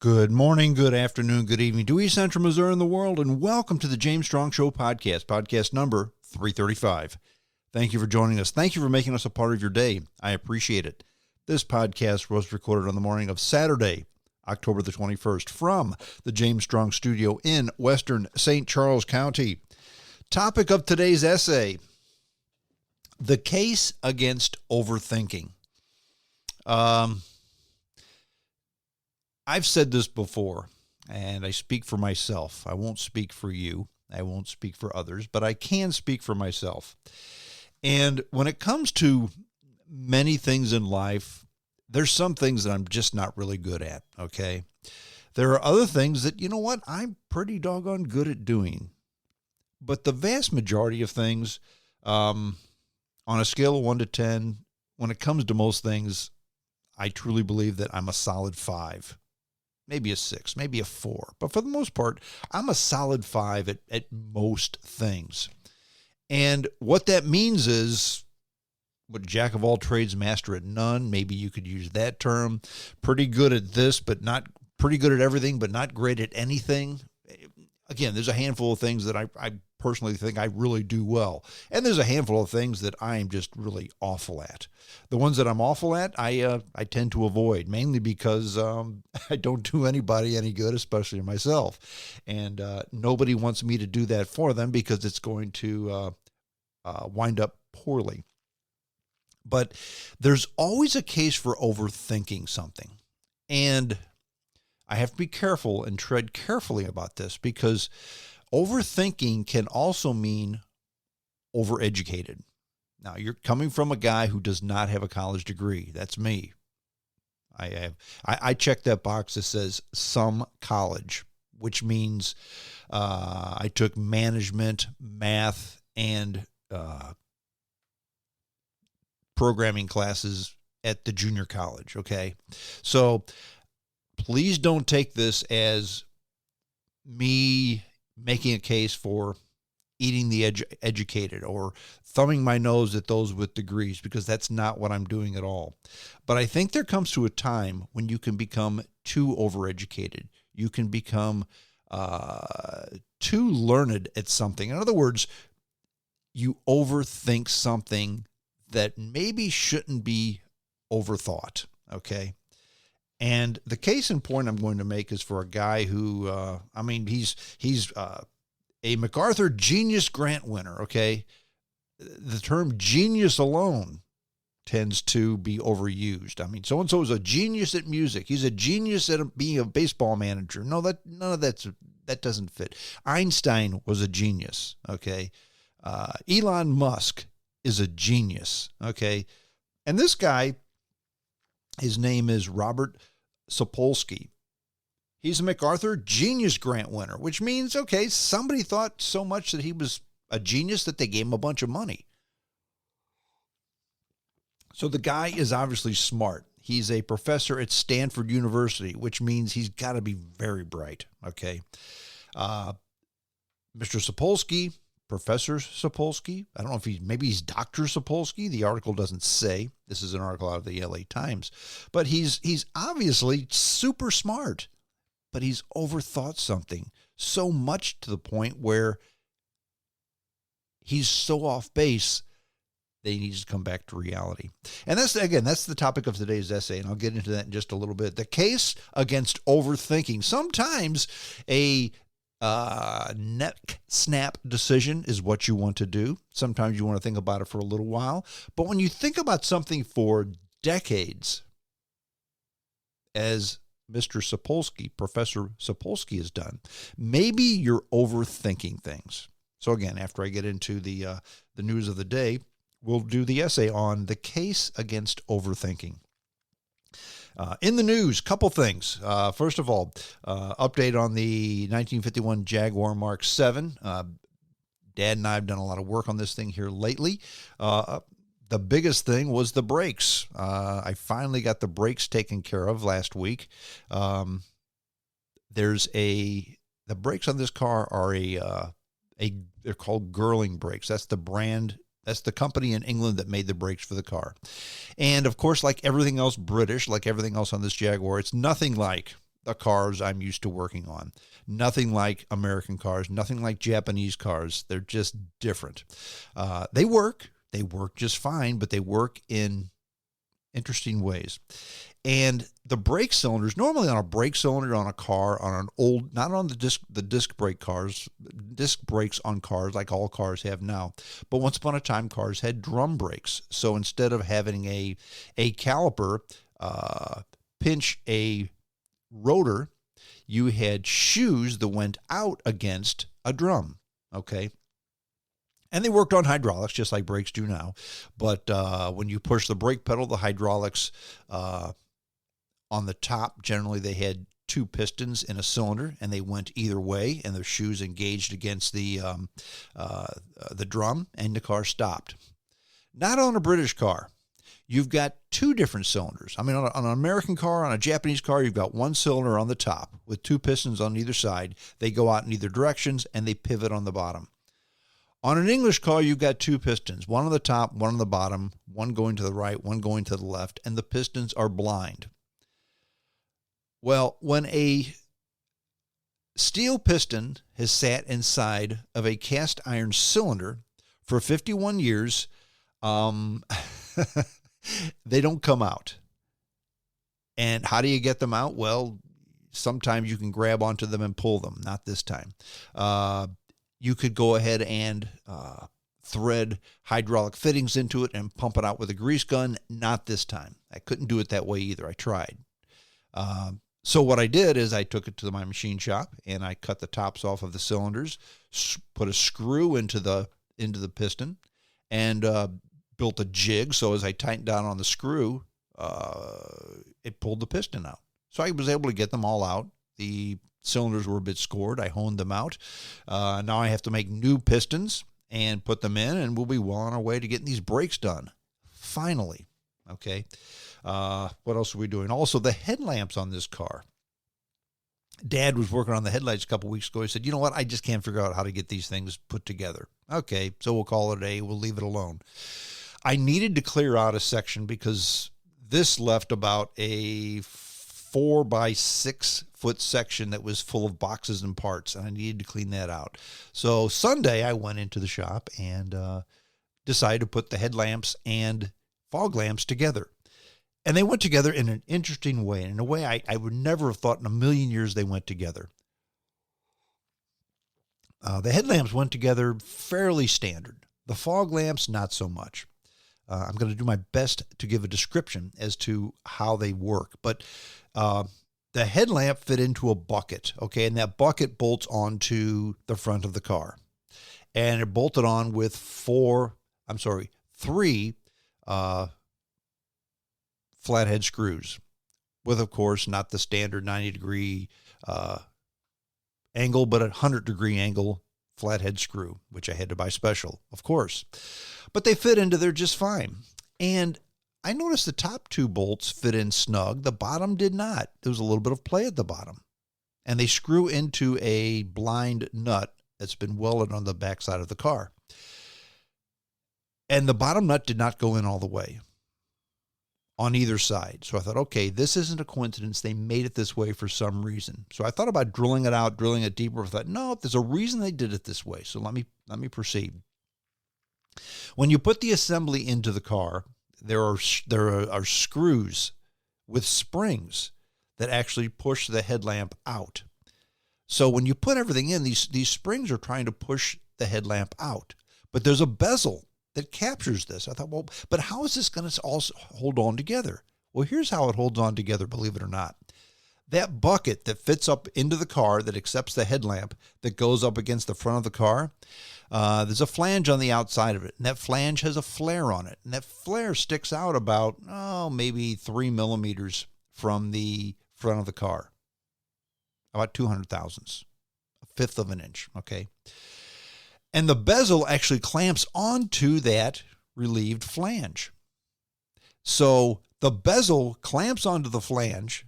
Good morning, good afternoon, good evening to East Central Missouri and the world, and welcome to the James Strong Show podcast number 335. Thank you for joining us. Thank you for making us a part of your day. I appreciate it. This podcast was recorded on the morning of Saturday, October the 21st, from the James Strong Studio in Western St. Charles County. Topic of today's essay, the case against overthinking. I've said this before, and I speak for myself. I won't speak for you. I won't speak for others, but I can speak for myself. And when it comes to many things in life, there's some things that I'm just not really good at, okay? There are other things that, you know what, I'm pretty doggone good at doing. But the vast majority of things, on a scale of 1 to 10, when it comes to most things, I truly believe that I'm a solid 5. Maybe a 6, maybe a 4. But for the most part, I'm a solid 5 at most things. And what that means is, what jack of all trades, master at none. Maybe you could use that term. Pretty good at this, but not pretty good at everything, but not great at anything. Again, there's a handful of things that I personally think I really do well. And there's a handful of things that I am just really awful at. The ones that I'm awful at, I tend to avoid, mainly because I don't do anybody any good, especially myself. And nobody wants me to do that for them because it's going to wind up poorly. But there's always a case for overthinking something. And I have to be careful and tread carefully about this, because overthinking can also mean overeducated. Now, you're coming from a guy who does not have a college degree. That's me. I check that box that says some college, which means I took management, math, and programming classes at the junior college, okay? So please don't take this as me making a case for eating the educated or thumbing my nose at those with degrees, because that's not what I'm doing at all. But I think there comes to a time when you can become too overeducated. You can become too learned at something. In other words, you overthink something that maybe shouldn't be overthought, okay? And the case in point I'm going to make is for a guy who, he's a MacArthur Genius Grant winner, okay? The term genius alone tends to be overused. I mean, so-and-so is a genius at music. He's a genius at being a baseball manager. No, none of that doesn't fit. Einstein was a genius, okay? Elon Musk is a genius, okay? And this guy, his name is Robert Sapolsky. He's a MacArthur Genius Grant winner, which means, okay, somebody thought so much that he was a genius that they gave him a bunch of money. So the guy is obviously smart. He's a professor at Stanford University, which means he's got to be very bright, okay? Mr. Sapolsky, Professor Sapolsky, I don't know if maybe he's Dr. Sapolsky. The article doesn't say. This is an article out of the LA Times. But he's obviously super smart, but he's overthought something so much to the point where he's so off base that he needs to come back to reality. And that's the topic of today's essay, and I'll get into that in just a little bit. The case against overthinking. Sometimes a neck snap decision is what you want to do. Sometimes you want to think about it for a little while. But when you think about something for decades, as Mr. Sapolsky, Professor Sapolsky has done, maybe you're overthinking things. So again, after I get into the news of the day, we'll do the essay on the case against overthinking. In the news, couple things. First of all, update on the 1951 Jaguar Mark 7. Dad and I have done a lot of work on this thing here lately. The biggest thing was the brakes. I finally got the brakes taken care of last week. The brakes on this car are they're called Girling brakes. That's the brand. That's the company in England that made the brakes for the car. And of course, like everything else British, like everything else on this Jaguar, it's nothing like the cars I'm used to working on. Nothing like American cars, nothing like Japanese cars. They're just different. They work just fine, but they work in interesting ways. And the brake cylinders, normally on a brake cylinder on a car, on an old, not on the disc brake cars, disc brakes on cars like all cars have now, but once upon a time cars had drum brakes. So instead of having a caliper pinch a rotor, you had shoes that went out against a drum, okay? And they worked on hydraulics just like brakes do now. But when you push the brake pedal, the hydraulics on the top, generally they had two pistons in a cylinder, and they went either way, and the shoes engaged against the drum, and the car stopped. Not on a British car. You've got two different cylinders. I mean, on an American car, on a Japanese car, you've got one cylinder on the top with two pistons on either side. They go out in either directions, and they pivot on the bottom. On an English car, you've got two pistons, one on the top, one on the bottom, one going to the right, one going to the left, and the pistons are blind. Well, when a steel piston has sat inside of a cast iron cylinder for 51 years, they don't come out. And how do you get them out? Well, sometimes you can grab onto them and pull them. Not this time. You could go ahead and thread hydraulic fittings into it and pump it out with a grease gun. Not this time. I couldn't do it that way either. I tried. So what I did is I took it to my machine shop and I cut the tops off of the cylinders, put a screw into the piston, and built a jig. So as I tightened down on the screw, it pulled the piston out. So I was able to get them all out. The cylinders were a bit scored. I honed them out. Now I have to make new pistons and put them in, and we'll be well on our way to getting these brakes done. Finally. Okay. What else are we doing? Also, the headlamps on this car. Dad was working on the headlights a couple weeks ago. He said, you know what? I just can't figure out how to get these things put together. Okay, so we'll call it a day. We'll leave it alone. I needed to clear out a section because this left about a 4 by 6 foot section that was full of boxes and parts, and I needed to clean that out. So Sunday, I went into the shop and decided to put the headlamps and fog lamps together. And they went together in an interesting way, in a way I would never have thought in a million years they went together. The headlamps went together fairly standard. The fog lamps, not so much. I'm going to do my best to give a description as to how they work. But the headlamp fit into a bucket, okay? And that bucket bolts onto the front of the car. And it bolted on with three flathead screws with, of course, not the standard 90-degree angle, but a 100-degree angle flathead screw, which I had to buy special, of course. But they fit into there just fine. And I noticed the top two bolts fit in snug. The bottom did not. There was a little bit of play at the bottom. And they screw into a blind nut that's been welded on the backside of the car. And the bottom nut did not go in all the way on either side. So I thought, okay, this isn't a coincidence. They made it this way for some reason. So I thought about drilling it out, drilling it deeper. I thought, no, there's a reason they did it this way. So let me proceed. When you put the assembly into the car, there are screws with springs that actually push the headlamp out. So when you put everything in, these springs are trying to push the headlamp out. But there's a bezel that captures this. I thought, well, but how is this going to also hold on together? Well, here's how it holds on together, believe it or not. That bucket that fits up into the car that accepts the headlamp that goes up against the front of the car, there's a flange on the outside of it, and that flange has a flare on it. And that flare sticks out about, maybe 3 millimeters from the front of the car, about 200 thousandths, a fifth of an inch, okay? And the bezel actually clamps onto that relieved flange. So the bezel clamps onto the flange,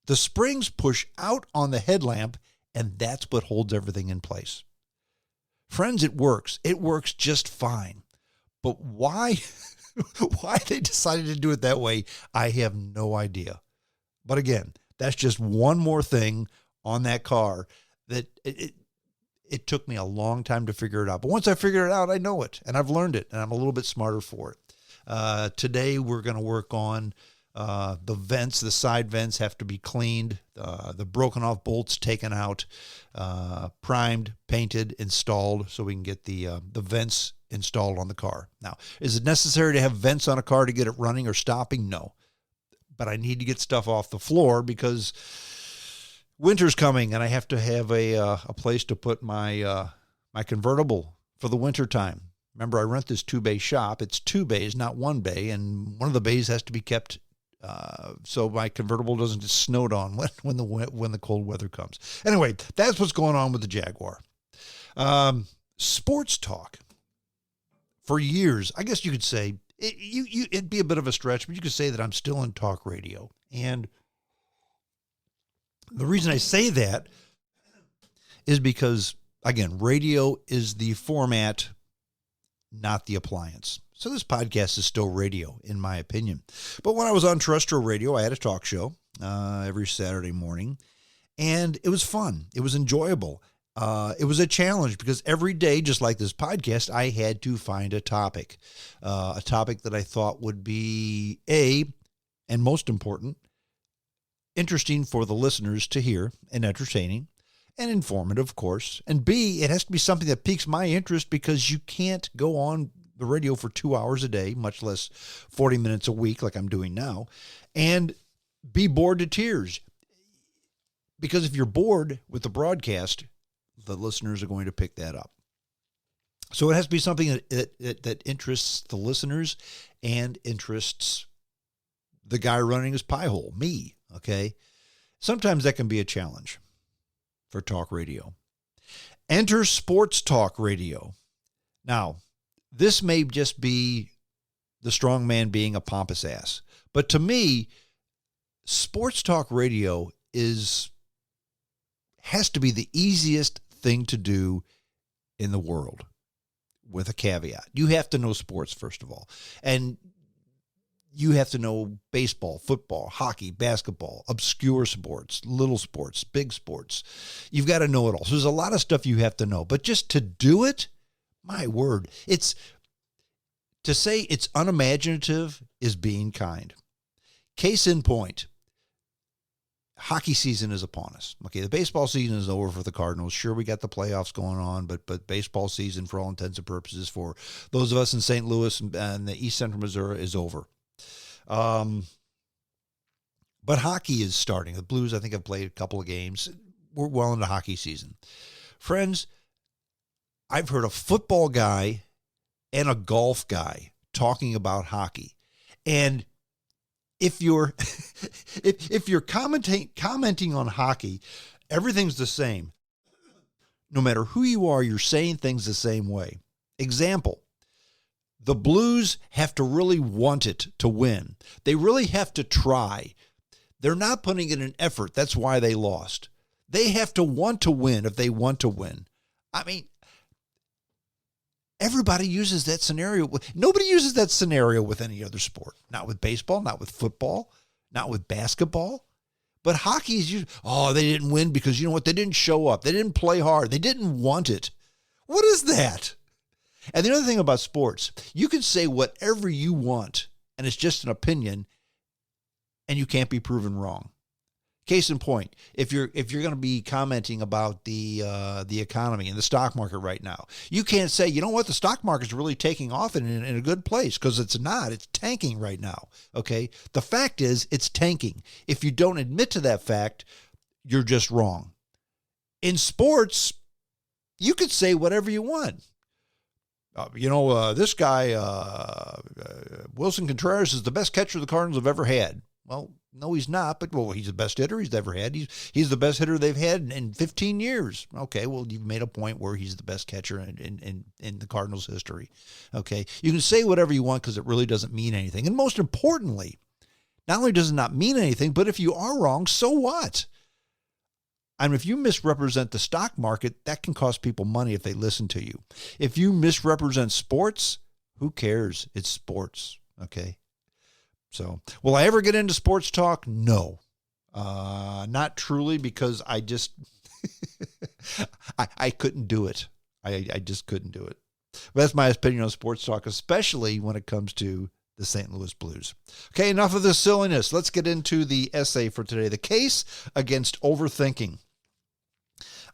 the springs push out on the headlamp, and that's what holds everything in place. Friends, it works. It works just fine. But why they decided to do it that way, I have no idea. But again, That's just one more thing on that car that it took me a long time to figure it out. But once I figured it out, I know it, and I've learned it, and I'm a little bit smarter for it. Today, we're going to work on the vents. The side vents have to be cleaned, the broken off bolts taken out, primed, painted, installed, so we can get the vents installed on the car. Now, is it necessary to have vents on a car to get it running or stopping? No. But I need to get stuff off the floor because winter's coming and I have to have a place to put my convertible for the winter time. Remember, I rent this 2-bay shop. It's 2 bays, not 1 bay, and one of the bays has to be kept so my convertible doesn't get snowed on when the cold weather comes. Anyway, that's what's going on with the Jaguar. Sports talk. For years, I guess you could say, it'd be a bit of a stretch, but you could say that I'm still in talk radio. And the reason I say that is because, again, radio is the format, not the appliance. So this podcast is still radio, in my opinion. But when I was on terrestrial radio, I had a talk show every Saturday morning, and it was fun. It was enjoyable. It was a challenge because every day, just like this podcast, I had to find a topic that I thought would be and most important, interesting for the listeners to hear and entertaining and informative, of course. And B, it has to be something that piques my interest because you can't go on the radio for 2 hours a day, much less 40 minutes a week like I'm doing now, and be bored to tears. Because if you're bored with the broadcast, the listeners are going to pick that up. So it has to be something that interests the listeners and interests the guy running his pie hole, me, okay? Sometimes that can be a challenge for talk radio. Enter sports talk radio. Now, this may just be the strong man being a pompous ass, but to me, sports talk radio has to be the easiest thing to do in the world, with a caveat. You have to know sports, first of all. And you have to know baseball, football, hockey, basketball, obscure sports, little sports, big sports. You've got to know it all. So there's a lot of stuff you have to know. But just to do it, my word, to say it's unimaginative is being kind. Case in point, hockey season is upon us. Okay, the baseball season is over for the Cardinals. Sure, we got the playoffs going on, but baseball season, for all intents and purposes, for those of us in St. Louis and the East Central Missouri, is over. But hockey is starting. The Blues, I think, have played a couple of games. We're well into hockey season. Friends, I've heard a football guy and a golf guy talking about hockey. And if you're commenting on hockey, everything's the same. No matter who you are, you're saying things the same way. Example, the Blues have to really want it to win. They really have to try. They're not putting in an effort. That's why they lost. They have to want to win if they want to win. I mean, everybody uses that scenario. Nobody uses that scenario with any other sport. Not with baseball, not with football, not with basketball. But hockey is usually, they didn't win because you know what? They didn't show up. They didn't play hard. They didn't want it. What is that? And the other thing about sports, you can say whatever you want, and it's just an opinion, and you can't be proven wrong. Case in point, if you're going to be commenting about the economy and the stock market right now, you can't say, you know what, the stock market's really taking off in a good place, because it's not. It's tanking right now. Okay, the fact is it's tanking. If you don't admit to that fact, you're just wrong. In sports, you could say whatever you want. This guy, Wilson Contreras, is the best catcher the Cardinals have ever had. Well, no, he's not, but he's the best hitter he's ever had. He's the best hitter they've had in 15 years. Okay, well, you've made a point where he's the best catcher in the Cardinals' history. Okay, you can say whatever you want because it really doesn't mean anything. And most importantly, not only does it not mean anything, but if you are wrong, so what? I mean, if you misrepresent the stock market, that can cost people money if they listen to you. If you misrepresent sports, who cares? It's sports, okay? So, will I ever get into sports talk? No. Not truly, because I just, I couldn't do it. I just couldn't do it. But that's my opinion on sports talk, especially when it comes to the St. Louis Blues. Okay, enough of this silliness. Let's get into the essay for today, the case against overthinking.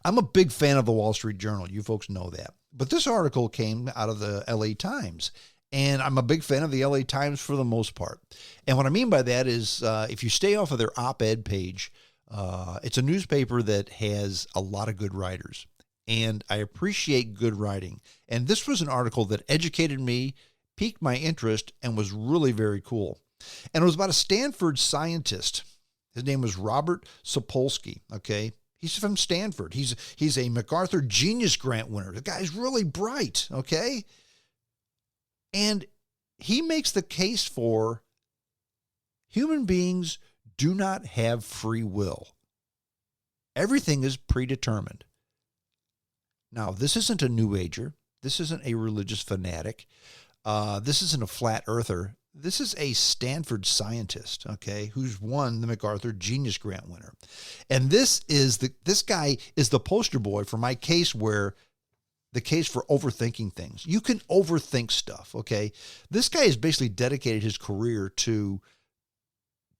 I'm a big fan of the Wall Street Journal. You folks know that. But this article came out of the LA Times, and I'm a big fan of the LA Times for the most part. And what I mean by that is if you stay off of their op-ed page, it's a newspaper that has a lot of good writers, and I appreciate good writing. And this was an article that educated me, piqued my interest, and was really very cool. And it was about a Stanford scientist. His name was Robert Sapolsky, okay? He's from Stanford. He's a MacArthur Genius Grant winner. The guy's really bright, okay? And he makes the case for human beings do not have free will. Everything is predetermined. Now, this isn't a New Ager. This isn't a religious fanatic. This isn't a flat earther. This is a Stanford scientist, okay, who's won the MacArthur Genius Grant winner. And this guy is the poster boy for my case, where the case for overthinking things. You can overthink stuff, okay? This guy has basically dedicated his career to,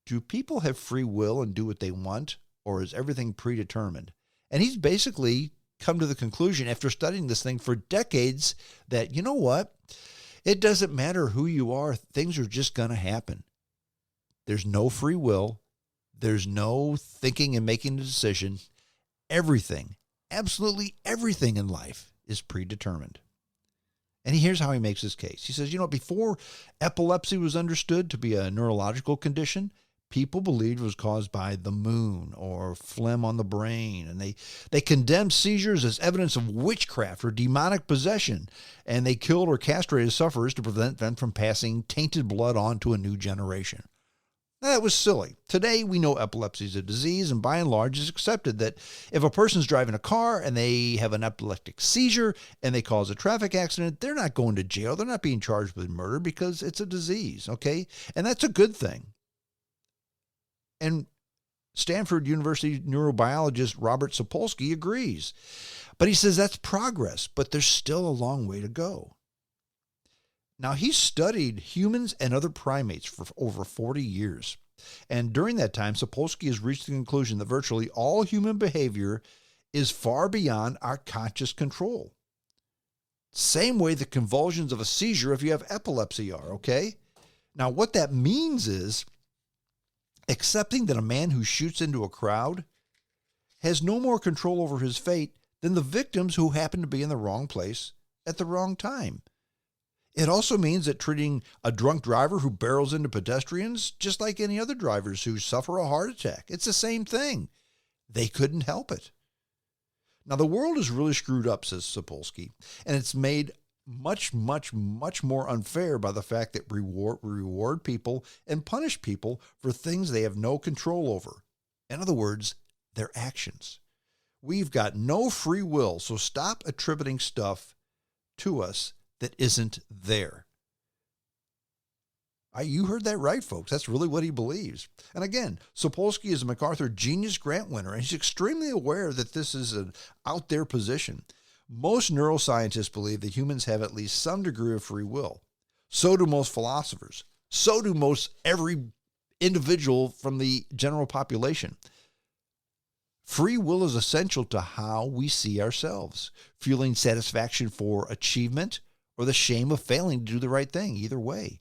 do people have free will and do what they want, or is everything predetermined? And he's basically come to the conclusion, after studying this thing for decades, that, you know what? It doesn't matter who you are. Things are just going to happen. There's no free will. There's no thinking and making a decision. Everything, absolutely everything in life is predetermined. And here's how he makes his case. He says, before epilepsy was understood to be a neurological condition, people believed it was caused by the moon or phlegm on the brain. And they condemned seizures as evidence of witchcraft or demonic possession. And they killed or castrated sufferers to prevent them from passing tainted blood on to a new generation. That was silly. Today, we know epilepsy is a disease, and by and large, it's accepted that if a person's driving a car and they have an epileptic seizure and they cause a traffic accident, they're not going to jail. They're not being charged with murder because it's a disease, okay? And that's a good thing. And Stanford University neurobiologist Robert Sapolsky agrees. But he says that's progress, but there's still a long way to go. Now, he studied humans and other primates for over 40 years. And during that time, Sapolsky has reached the conclusion that virtually all human behavior is far beyond our conscious control. Same way the convulsions of a seizure if you have epilepsy are, okay? Now, what that means is accepting that a man who shoots into a crowd has no more control over his fate than the victims who happen to be in the wrong place at the wrong time. It also means that treating a drunk driver who barrels into pedestrians just like any other drivers who suffer a heart attack. It's the same thing. They couldn't help it. Now, the world is really screwed up, says Sapolsky, and it's made much, much, much more unfair by the fact that we reward people and punish people for things they have no control over. In other words, their actions. We've got no free will, so stop attributing stuff to us that isn't there. You heard that right, folks. That's really what he believes. And again, Sapolsky is a MacArthur Genius Grant winner, and he's extremely aware that this is an out there position. Most neuroscientists believe that humans have at least some degree of free will. So do most philosophers. So do most every individual from the general population. Free will is essential to how we see ourselves, feeling satisfaction for achievement or the shame of failing to do the right thing, either way.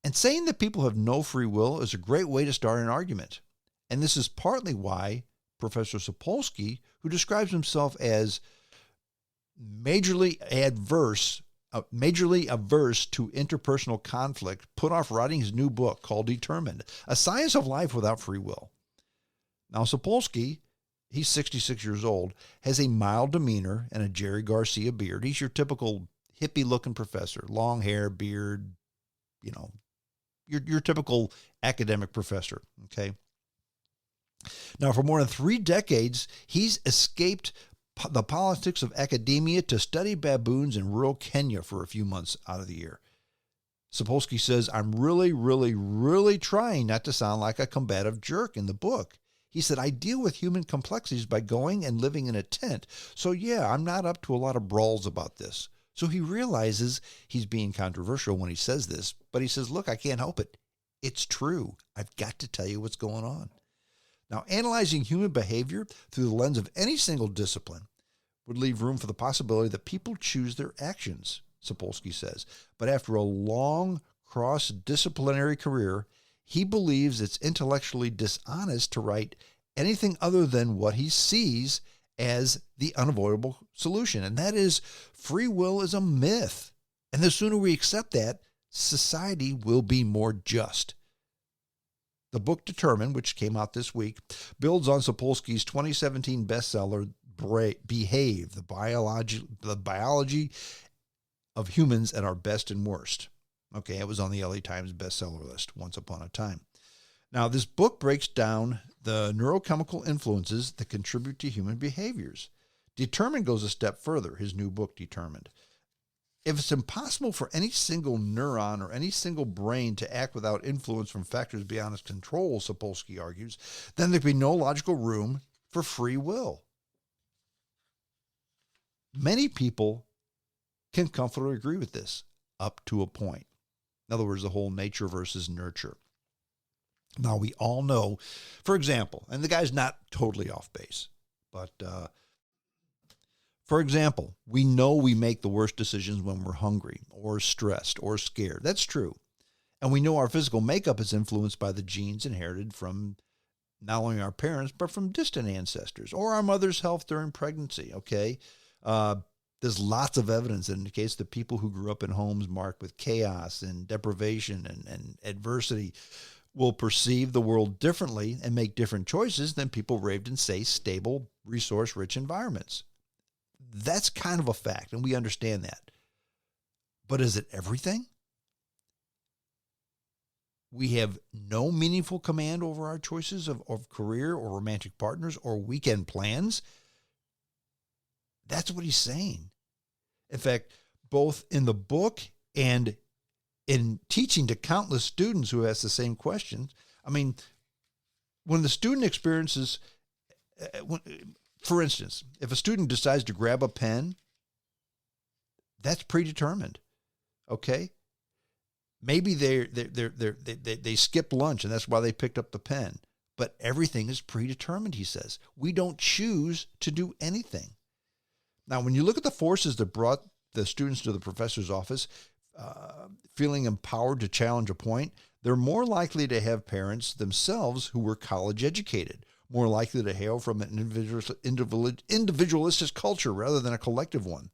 And saying that people have no free will is a great way to start an argument. And this is partly why Professor Sapolsky, who describes himself as majorly averse to interpersonal conflict, put off writing his new book called Determined, A Science of Life Without Free Will. Now, Sapolsky, he's 66 years old, has a mild demeanor and a Jerry Garcia beard. He's your typical hippie-looking professor, long hair, beard, your typical academic professor, okay? Now, for more than 3 decades, he's escaped the politics of academia to study baboons in rural Kenya for a few months out of the year. Sapolsky says, I'm really, really, really trying not to sound like a combative jerk in the book. He said, I deal with human complexities by going and living in a tent. So yeah, I'm not up to a lot of brawls about this. So he realizes he's being controversial when he says this, but he says, look, I can't help it. It's true. I've got to tell you what's going on. Now, analyzing human behavior through the lens of any single discipline would leave room for the possibility that people choose their actions, Sapolsky says. But after a long cross-disciplinary career, he believes it's intellectually dishonest to write anything other than what he sees as the unavoidable solution. And that is, free will is a myth. And the sooner we accept that, society will be more just. The book Determined, which came out this week, builds on Sapolsky's 2017 bestseller, Behave, the biology of humans at our best and worst. Okay, it was on the LA Times bestseller list once upon a time. Now, this book breaks down the neurochemical influences that contribute to human behaviors. Determined goes a step further, his new book, Determined. If it's impossible for any single neuron or any single brain to act without influence from factors beyond its control, Sapolsky argues, then there'd be no logical room for free will. Many people can comfortably agree with this up to a point. In other words, the whole nature versus nurture. Now, we all know, for example, and the guy's not totally off base, but for example, we know we make the worst decisions when we're hungry or stressed or scared. That's true. And we know our physical makeup is influenced by the genes inherited from not only our parents, but from distant ancestors or our mother's health during pregnancy, okay? There's lots of evidence that indicates that people who grew up in homes marked with chaos and deprivation and adversity will perceive the world differently and make different choices than people raised in, say, stable, resource-rich environments. That's kind of a fact, and we understand that. But is it everything? We have no meaningful command over our choices of career or romantic partners or weekend plans. That's what he's saying. In fact, both in the book and in teaching to countless students who ask the same questions, I mean, when the student experiences, for instance, if a student decides to grab a pen, that's predetermined, okay? Maybe they skipped lunch and that's why they picked up the pen. But everything is predetermined, he says. We don't choose to do anything. Now, when you look at the forces that brought the students to the professor's office, feeling empowered to challenge a point, they're more likely to have parents themselves who were college educated, more likely to hail from an individualistic culture rather than a collective one.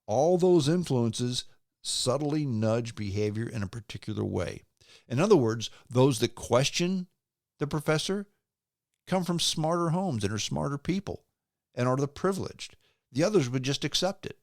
All those influences subtly nudge behavior in a particular way. In other words, those that question the professor come from smarter homes and are smarter people and are the privileged. The others would just accept it.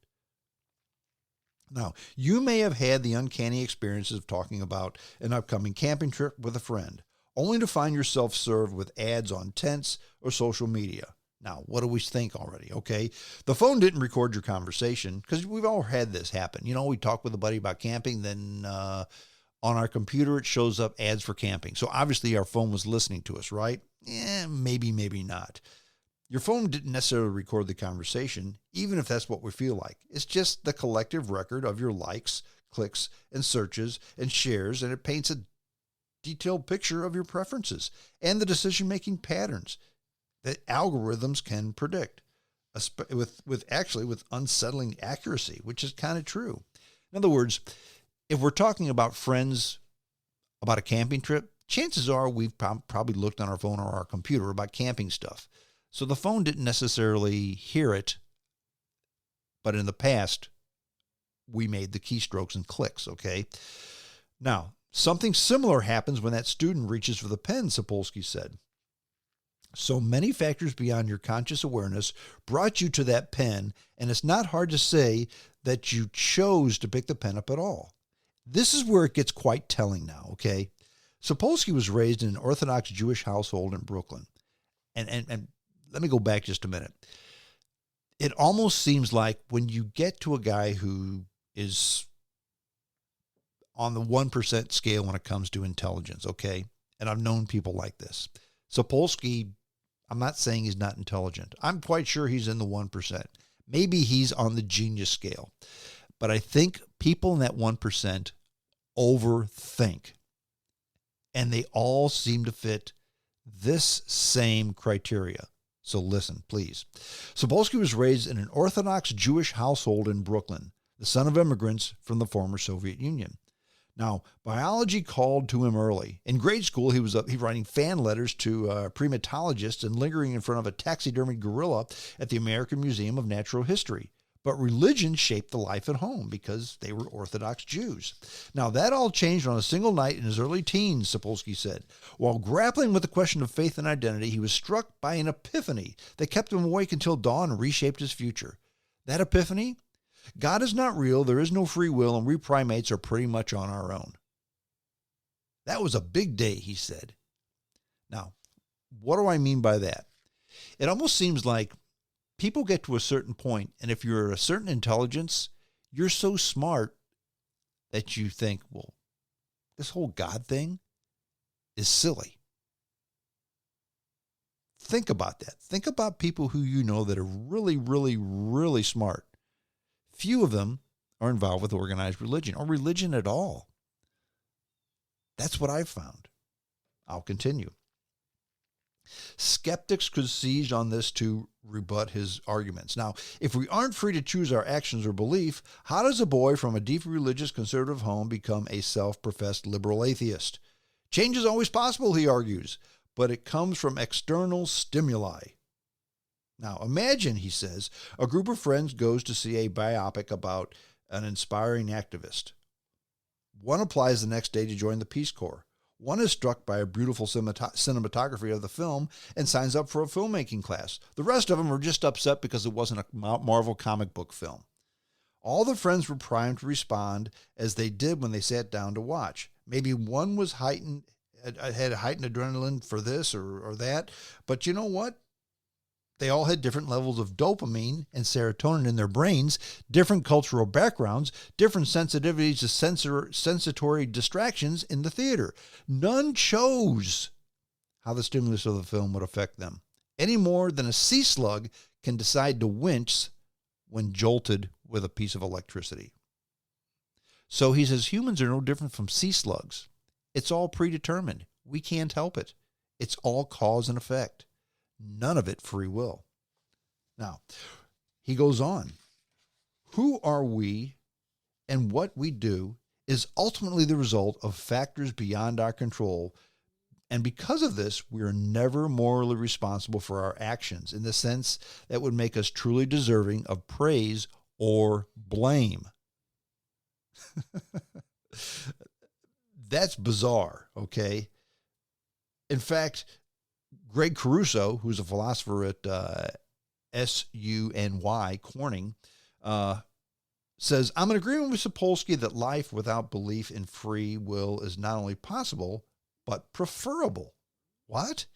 Now, you may have had the uncanny experiences of talking about an upcoming camping trip with a friend, only to find yourself served with ads on tents or social media. Now, what do we think already? Okay, the phone didn't record your conversation because we've all had this happen. You know, we talk with a buddy about camping, then on our computer it shows up ads for camping. So obviously our phone was listening to us, right? Maybe, maybe not. Your phone didn't necessarily record the conversation, even if that's what we feel like. It's just the collective record of your likes, clicks, and searches and shares, and it paints a detailed picture of your preferences and the decision-making patterns that algorithms can predict, with unsettling accuracy, which is kind of true. In other words, if we're talking about friends about a camping trip, chances are we've probably looked on our phone or our computer about camping stuff. So the phone didn't necessarily hear it, but in the past, we made the keystrokes and clicks, okay? Now, something similar happens when that student reaches for the pen, Sapolsky said. So many factors beyond your conscious awareness brought you to that pen, and it's not hard to say that you chose to pick the pen up at all. This is where it gets quite telling now, okay? Sapolsky was raised in an Orthodox Jewish household in Brooklyn. And let me go back just a minute. It almost seems like when you get to a guy who is on the 1% scale when it comes to intelligence, okay? And I've known people like this. Sapolsky, I'm not saying he's not intelligent. I'm quite sure he's in the 1%. Maybe he's on the genius scale. But I think people in that 1% overthink. And they all seem to fit this same criteria. So listen, please. Sapolsky was raised in an Orthodox Jewish household in Brooklyn, the son of immigrants from the former Soviet Union. Now, biology called to him early. In grade school, he was writing fan letters to primatologists and lingering in front of a taxidermied gorilla at the American Museum of Natural History. But religion shaped the life at home because they were Orthodox Jews. Now, that all changed on a single night in his early teens, Sapolsky said. While grappling with the question of faith and identity, he was struck by an epiphany that kept him awake until dawn and reshaped his future. That epiphany? God is not real, there is no free will, and we primates are pretty much on our own. That was a big day, he said. Now, what do I mean by that? It almost seems like people get to a certain point, and if you're a certain intelligence, you're so smart that you think, well, this whole God thing is silly. Think about that. Think about people who you know that are really, really, really smart. Few of them are involved with organized religion or religion at all. That's what I've found. I'll continue. Skeptics could seize on this to rebut his arguments. Now, if we aren't free to choose our actions or belief, how does a boy from a deeply religious conservative home become a self-professed liberal atheist? Change is always possible, he argues, but it comes from external stimuli. Now, imagine, he says, a group of friends goes to see a biopic about an inspiring activist. One applies the next day to join the Peace Corps. One is struck by a beautiful cinematography of the film and signs up for a filmmaking class. The rest of them are just upset because it wasn't a Marvel comic book film. All the friends were primed to respond as they did when they sat down to watch. Maybe one was had heightened adrenaline for this or that, but you know what? They all had different levels of dopamine and serotonin in their brains, different cultural backgrounds, different sensitivities to sensory distractions in the theater. None chose how the stimulus of the film would affect them, any more than a sea slug can decide to wince when jolted with a piece of electricity. So he says humans are no different from sea slugs. It's all predetermined. We can't help it. It's all cause and effect. None of it free will. Now, he goes on. Who are we and what we do is ultimately the result of factors beyond our control. And because of this, we are never morally responsible for our actions in the sense that would make us truly deserving of praise or blame. That's bizarre, okay? In fact, Greg Caruso, who's a philosopher at SUNY Corning, says, I'm in agreement with Sapolsky that life without belief in free will is not only possible, but preferable. What?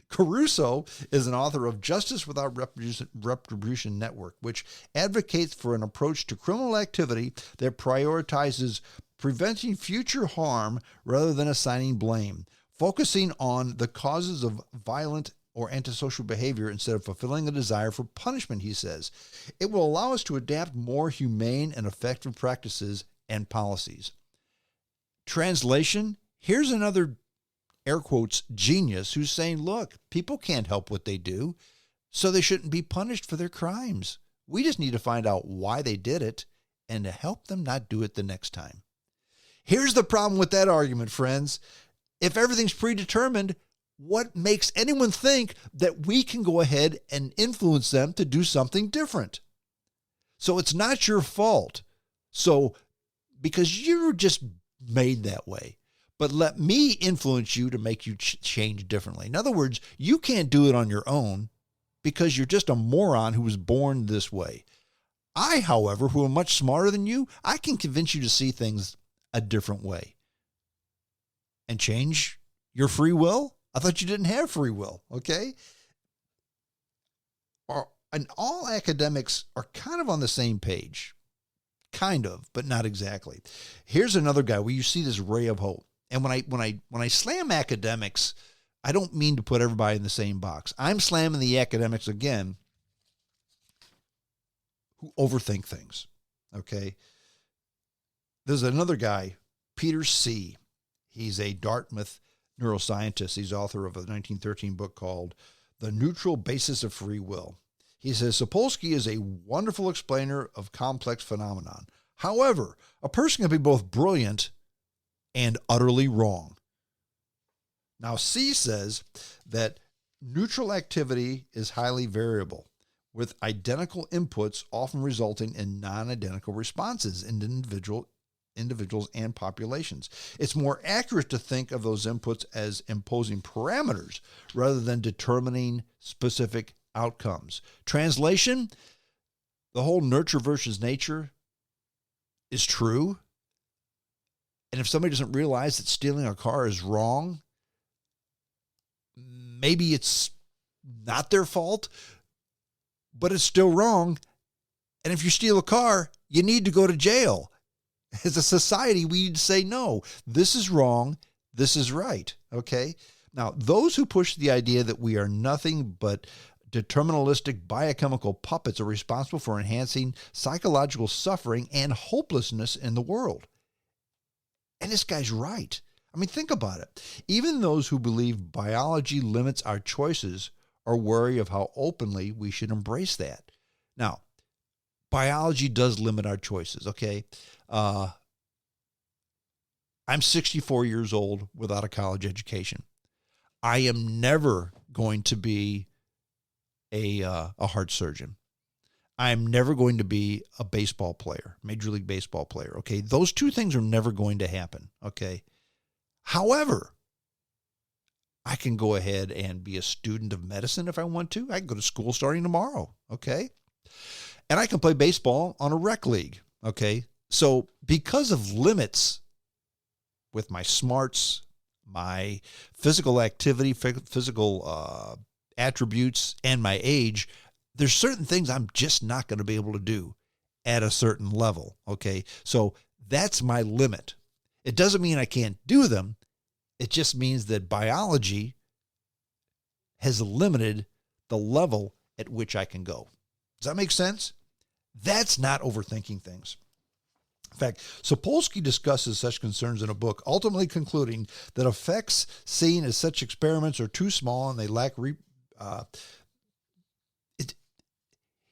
Caruso is an author of Justice Without Retribution Network, which advocates for an approach to criminal activity that prioritizes preventing future harm rather than assigning blame, focusing on the causes of violent or antisocial behavior instead of fulfilling a desire for punishment, he says. It will allow us to adapt more humane and effective practices and policies. Translation, here's another, air quotes, genius who's saying, look, people can't help what they do, so they shouldn't be punished for their crimes. We just need to find out why they did it and to help them not do it the next time. Here's the problem with that argument, friends. If everything's predetermined, what makes anyone think that we can go ahead and influence them to do something different? So it's not your fault. So, because you're just made that way. But let me influence you to make you change differently. In other words, you can't do it on your own because you're just a moron who was born this way. I, however, who am much smarter than you, I can convince you to see things a different way. And change your free will? I thought you didn't have free will, okay? And all academics are kind of on the same page. Kind of, but not exactly. Here's another guy where you see this ray of hope. And when I slam academics, I don't mean to put everybody in the same box. I'm slamming the academics again who overthink things. Okay. There's another guy, Peter C. He's a Dartmouth neuroscientist. He's author of a 1913 book called The Neutral Basis of Free Will. He says, Sapolsky is a wonderful explainer of complex phenomenon. However, a person can be both brilliant and utterly wrong. Now, C says that neutral activity is highly variable, with identical inputs often resulting in non-identical responses in individuals and populations. It's more accurate to think of those inputs as imposing parameters rather than determining specific outcomes. Translation, the whole nurture versus nature is true. And if somebody doesn't realize that stealing a car is wrong, maybe it's not their fault, but it's still wrong. And if you steal a car, you need to go to jail. As a society, we need to say, no, this is wrong. This is right. Okay. Now, those who push the idea that we are nothing but deterministic biochemical puppets are responsible for enhancing psychological suffering and hopelessness in the world. And this guy's right. I mean, think about it. Even those who believe biology limits our choices are wary of how openly we should embrace that. Now, biology does limit our choices, okay? I'm 64 years old without a college education. I am never going to be a heart surgeon. I'm never going to be a baseball player, Major League Baseball player, okay? Those two things are never going to happen, okay? However, I can go ahead and be a student of medicine if I want to. I can go to school starting tomorrow, okay? And I can play baseball on a rec league, okay? So because of limits with my smarts, my physical activity, physical attributes, and my age, there's certain things I'm just not going to be able to do at a certain level, okay? So that's my limit. It doesn't mean I can't do them. It just means that biology has limited the level at which I can go. Does that make sense? That's not overthinking things. In fact, Sapolsky discusses such concerns in a book, ultimately concluding that effects seen as such experiments are too small and they lack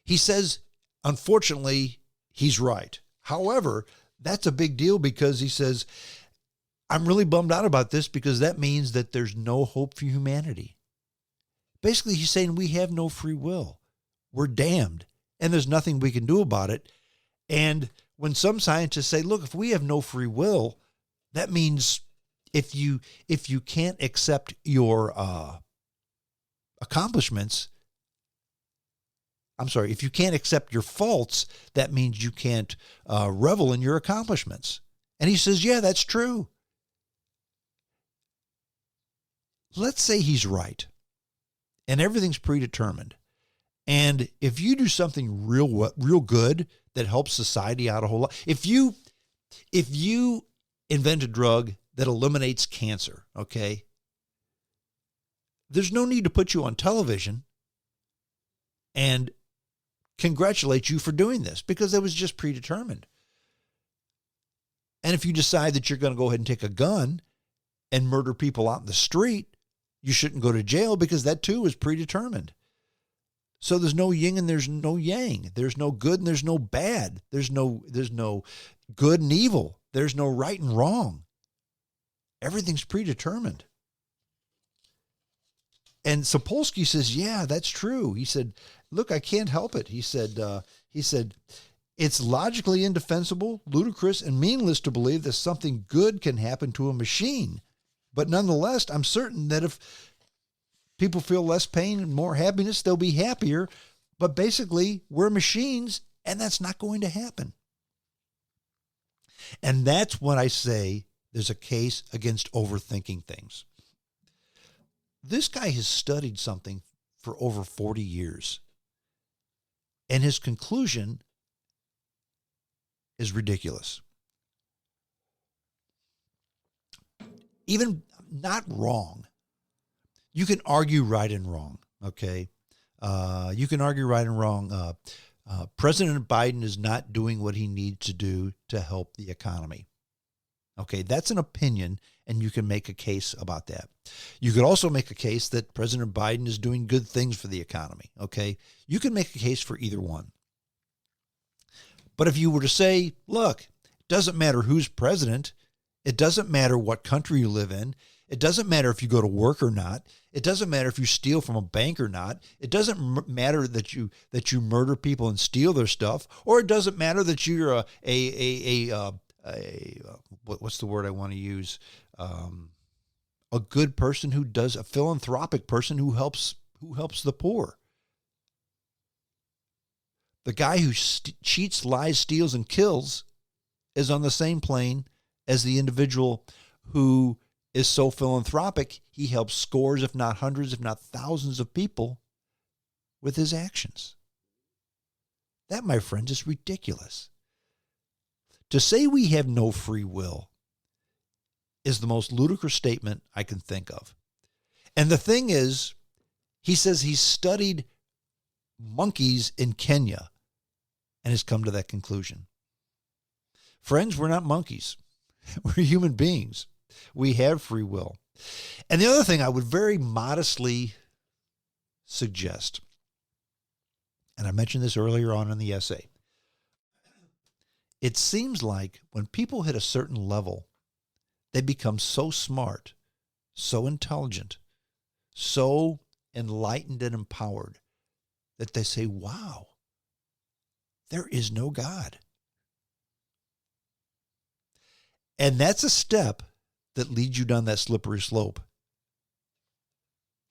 he says, unfortunately, he's right. However, that's a big deal because he says, I'm really bummed out about this because that means that there's no hope for humanity. Basically, he's saying we have no free will. We're damned, and there's nothing we can do about it. And when some scientists say, look, if we have no free will, that means if you can't accept your accomplishments, if you can't accept your faults, that means you can't revel in your accomplishments. And he says, yeah, that's true. Let's say he's right and everything's predetermined. And if you do something real good that helps society out a whole lot, if you invent a drug that eliminates cancer, okay, there's no need to put you on television and congratulate you for doing this because it was just predetermined. And if you decide that you're going to go ahead and take a gun and murder people out in the street, you shouldn't go to jail because that too is predetermined. So there's no yin and there's no yang. There's no good and there's no bad. There's no good and evil. There's no right and wrong. Everything's predetermined. And Sapolsky says, yeah, that's true. He said, look, I can't help it. He said, it's logically indefensible, ludicrous, and meaningless to believe that something good can happen to a machine. But nonetheless, I'm certain that if people feel less pain and more happiness, they'll be happier. But basically, we're machines, and that's not going to happen. And that's when I say there's a case against overthinking things. This guy has studied something for over 40 years. And his conclusion is ridiculous. Even not wrong. You can argue right and wrong, okay? You can argue right and wrong. President Biden is not doing what he needs to do to help the economy. Okay, that's an opinion, and you can make a case about that. You could also make a case that President Biden is doing good things for the economy, okay? You can make a case for either one. But if you were to say, look, it doesn't matter who's president, it doesn't matter what country you live in, it doesn't matter if you go to work or not, it doesn't matter if you steal from a bank or not, it doesn't matter that you murder people and steal their stuff, or it doesn't matter that you're what's the word I want to use? A good person a philanthropic person who helps the poor. The guy who cheats, lies, steals, and kills is on the same plane as the individual who is so philanthropic, he helps scores, if not hundreds, if not thousands of people with his actions. That, my friends, is ridiculous. To say we have no free will is the most ludicrous statement I can think of. And the thing is, he says he's studied monkeys in Kenya and has come to that conclusion. Friends, we're not monkeys. We're human beings. We have free will. And the other thing I would very modestly suggest, and I mentioned this earlier on in the essay, it seems like when people hit a certain level, they become so smart, so intelligent, so enlightened and empowered that they say, wow, there is no God. And that's a step that leads you down that slippery slope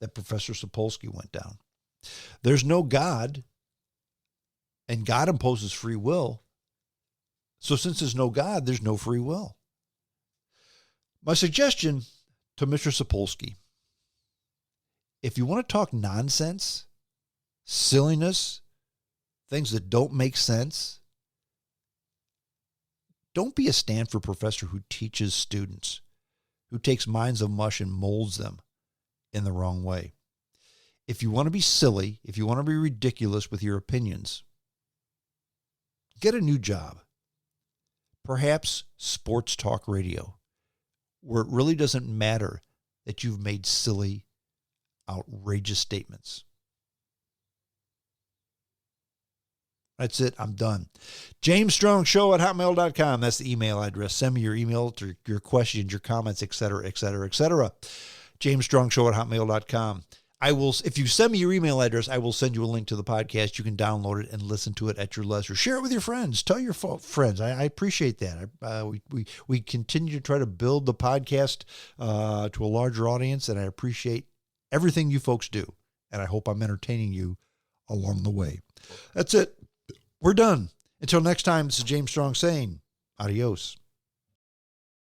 that Professor Sapolsky went down. There's no God, and God imposes free will. So since there's no God, there's no free will. My suggestion to Mr. Sapolsky, if you want to talk nonsense, silliness, things that don't make sense, don't be a Stanford professor who teaches students, who takes minds of mush and molds them in the wrong way. If you want to be silly, if you want to be ridiculous with your opinions, get a new job. Perhaps sports talk radio, where it really doesn't matter that you've made silly, outrageous statements. That's it. I'm done. JamesStrongShow@hotmail.com. That's the email address. Send me your email, to your questions, your comments, etc., etc., etc. JamesStrongShow@hotmail.com. If you send me your email address, I will send you a link to the podcast. You can download it and listen to it at your leisure. Share it with your friends. Tell your friends. I appreciate that. We continue to try to build the podcast to a larger audience, and I appreciate everything you folks do. And I hope I'm entertaining you along the way. That's it. We're done. Until next time, this is James Strong saying adios.